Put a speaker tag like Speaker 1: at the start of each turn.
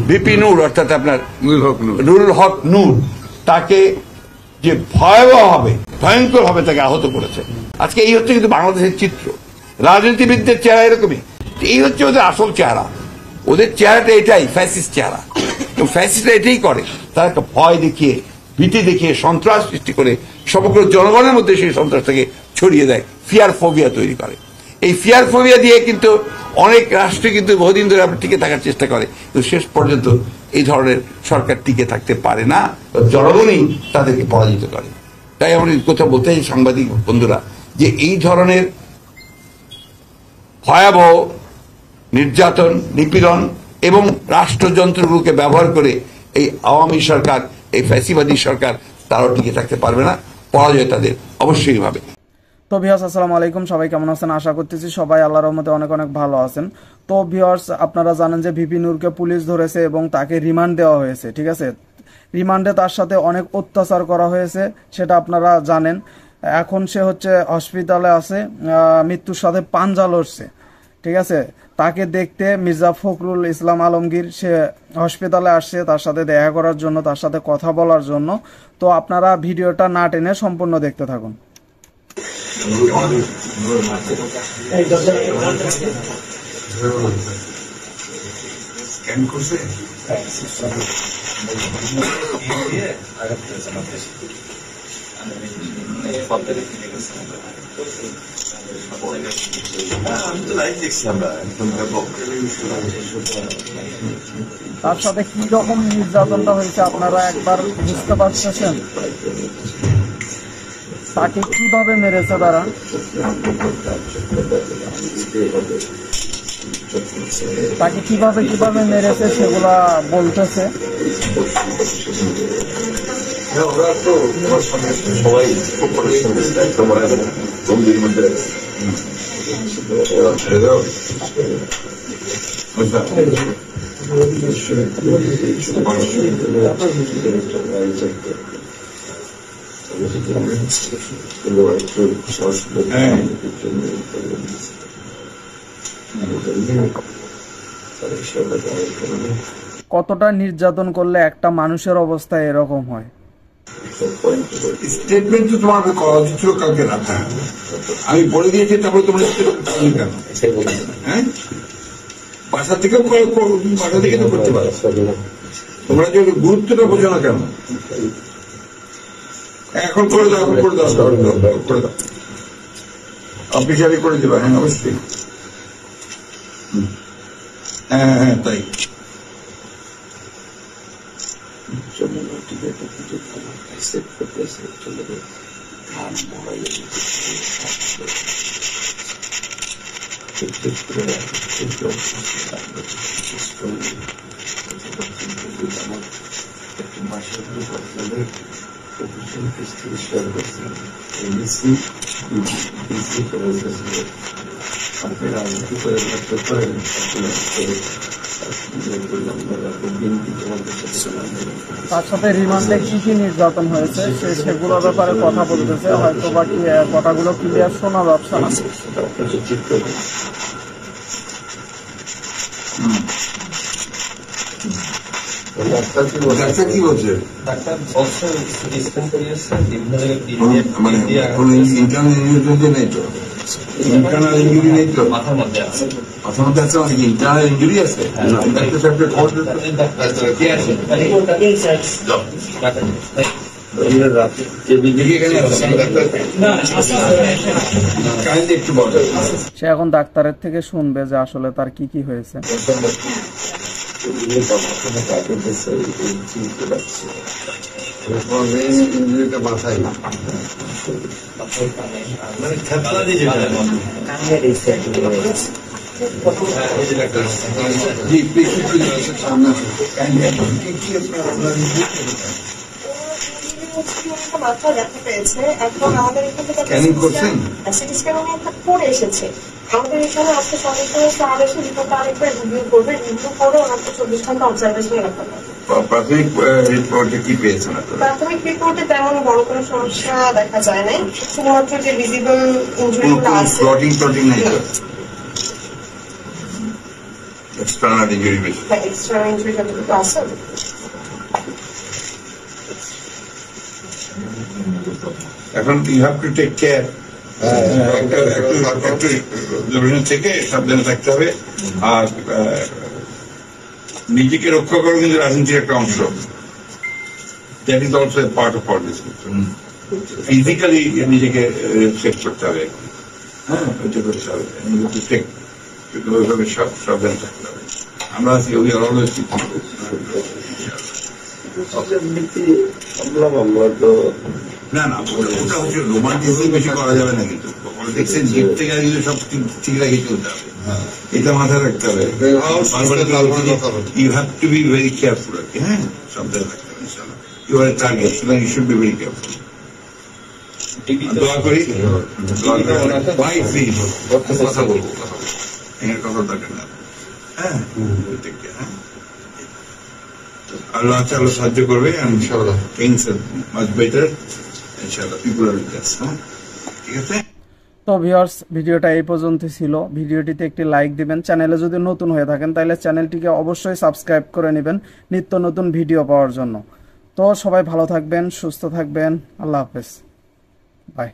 Speaker 1: VP নূর অর্থাৎ আপনার নুরুল হক নূর তাকে যে ভয়ঙ্কর ভাবে তাকে আহত করেছে। আজকে এই হচ্ছে কিন্তু বাংলাদেশের চিত্র। রাজনীতিবিদদের চেহারা এরকমই, এই হচ্ছে ওদের আসল চেহারা। ওদের চেহারাটা এটাই, ফ্যাসিস্ট চেহারা। ফ্যাসিস্টরা এটাই করে, তারা একটা ভয় দেখিয়ে, ভীতি দেখিয়ে, সন্ত্রাস সৃষ্টি করে সমগ্র জনগণের মধ্যে সেই সন্ত্রাসটাকে ছড়িয়ে দেয়, ফিয়ার ফোবিয়া তৈরি করে। এই ফিয়ার ফোবিয়া দিয়ে কিন্তু অনেক রাষ্ট্র কিন্তু বহুদিন ধরে টিকে থাকার চেষ্টা করে, কিন্তু শেষ পর্যন্ত এই ধরনের সরকার টিকে থাকতে পারে না, জনগণই তাদেরকে পরাজিত করে। তাই আমি কথা বলতে চাই সাংবাদিক বন্ধুরা, যে এই ধরনের ভয়াবহ নির্যাতন, নিপীড়ন এবং রাষ্ট্রযন্ত্রগুলোকে ব্যবহার করে এই আওয়ামী সরকার, এই ফ্যাসিবাদী সরকার, তারাও টিকে থাকতে পারবে না, পরাজয় তাদের অবশ্যই হবে।
Speaker 2: তো ভিউয়ার্স, আসসালামু আলাইকুম, সবাই কেমন আছেন? আশা করতেছি সবাই আল্লাহর রহমতে অনেক অনেক ভালো আছেন। তো ভিউয়ার্স, আপনারা জানেন যে ভিপি নূরকে পুলিশ ধরেছে এবং তাকে রিমান্ড দেওয়া হয়েছে, ঠিক আছে? রিমান্ডে তার সাথে অনেক অত্যাচার করা হয়েছে, সেটা আপনারা জানেন। এখন সে হচ্ছে হসপিটালে আছে, মৃত্যুর সাথে পাঞ্জা লড়ছে, ঠিক আছে? তাকে দেখতে মির্জা ফখরুল ইসলাম আলমগীর সে হসপিটালে আসছে তার সাথে দেখা করার জন্য, তার সাথে কথা বলার জন্য। তো আপনারা ভিডিওটা না টেনে সম্পূর্ণ দেখতে থাকুন। তার সাথে কি রকম নির্যাতনটা হয়েছে আপনারা একবার বুঝতে পারতেছেন? তাকে কিভাবে মেরেছে তারা, তাকে কিভাবে মেরেছে সেগুলা বলতেছে।
Speaker 3: ওরা তো তোমার সামনে সবাই খুব পরিশ্রম দিচ্ছে, তোমরা গম্ভীর মধ্যে ছেড়ে দাও।
Speaker 2: কতটা নির্যাতন করলে একটা মানুষের অবস্থা এরকম হয়?
Speaker 1: স্টেটমেন্ট তো তোমার করা উচিত ছিল কালকে রাখা। আমি বলে দিয়েছি, তারপরে তোমরা কেন? হ্যাঁ, বাসা থেকে তো করতে পারো। তোমরা যে গুরুত্বটা বোঝো না কেন? এখন করে দাও, করে দাও, অফিসিয়ালি করে দেবা। হ্যাঁ, অবশ্যই। হ্যাঁ, তাই।
Speaker 2: তার সাথে রিমান্ডে কি কি নির্যাতন হয়েছে সেগুলোর ব্যাপারে কথা বলতেছে, হয়তো বাকি কথাগুলো ক্লিয়ার শোনা যাচ্ছে না।
Speaker 1: ডাক্তার কি বলছে?
Speaker 3: ডাক্তার বলছে
Speaker 1: নেই তো, ইন্টারনাল ইঞ্জুরি নেই তো,
Speaker 3: মাথার মধ্যে আছে,
Speaker 1: মাথার মধ্যে আছে, অনেক ইন্টারনাল ইঞ্জুরি আছে।
Speaker 2: সে এখন ডাক্তারের থেকে শুনবে যে আসলে তার কি কি হয়েছে।
Speaker 4: মাথা ব্যথা পেয়েছে, এখন আমাদের এখান থেকে সিটি স্ক্যান উনি একটা করে এসেছে। আমাদের এখানে আজকে সকালে এসে রিপোর্টটা আরেকবার রিভিউ করবে, রিভিউ করে ওনাকে 24 ঘন্টা অবজারভেশনে রাখা হবে।
Speaker 1: প্রাথমিক রিপোর্টে কি পেয়েছেন?
Speaker 4: প্রাথমিক রিপোর্টে তেমন বড় কোনো সমস্যা দেখা যায় নাই, শুধুমাত্র যে ভিজিবল ইনজুরিগুলো আছে।
Speaker 1: এক্সটার্নাল ইনজুরি বেশি।
Speaker 4: বা এক্সট্রা ইনজুরি যতটুকু আছে
Speaker 1: এখন you have to take care, একটু থেকে সাবধানে থাকতে হবে। আর নিজেকে রক্ষা করা কিন্তু রাজনীতির একটা অংশ। That is also part of politics. Physically নিজেকে সেট করতে হবে, হ্যাঁ, ওইটা করতে হবে। ওইভাবে সাবধানে থাকতে হবে। আমরা আছি ওই অলওয়েজ না না, ওটা হচ্ছে রোমান্টিসিজম বেশি করা যাবে না, কিন্তু পলিটিক্সের জিপ থেকে কিন্তু সব ঠিক রেখে চলতে হবে, এটা মাথায় রাখতে হবে। You have to be very careful আর কি, হ্যাঁ, সাবধানে থাকতে হবে। ইনশাআল্লাহ you are target, you should be very careful. দোয়া করি, ভাই প্লিজ কথা বলবো, এর কথা দরকার না, হ্যাঁ, হ্যাঁ, আল্লাহ আল্লাহ সাহায্য করবে। ইনশাআল্লাহ থিংস আর মাচ বেটার, ইনশাআল্লাহ পিপল আর উইথ আস, ঠিক আছে।
Speaker 2: তো ভিউয়ার্স, ভিডিওটা এই পর্যন্ত ছিল। ভিডিওটিতে একটি লাইক দিবেন। চ্যানেলে যদি নতুন হয়ে থাকেন তাহলে চ্যানেলটিকে অবশ্যই সাবস্ক্রাইব করে নেবেন নিত্য নতুন ভিডিও পাওয়ার জন্য। তো সবাই ভালো থাকবেন, সুস্থ থাকবেন। আল্লাহ হাফেজ, বাই।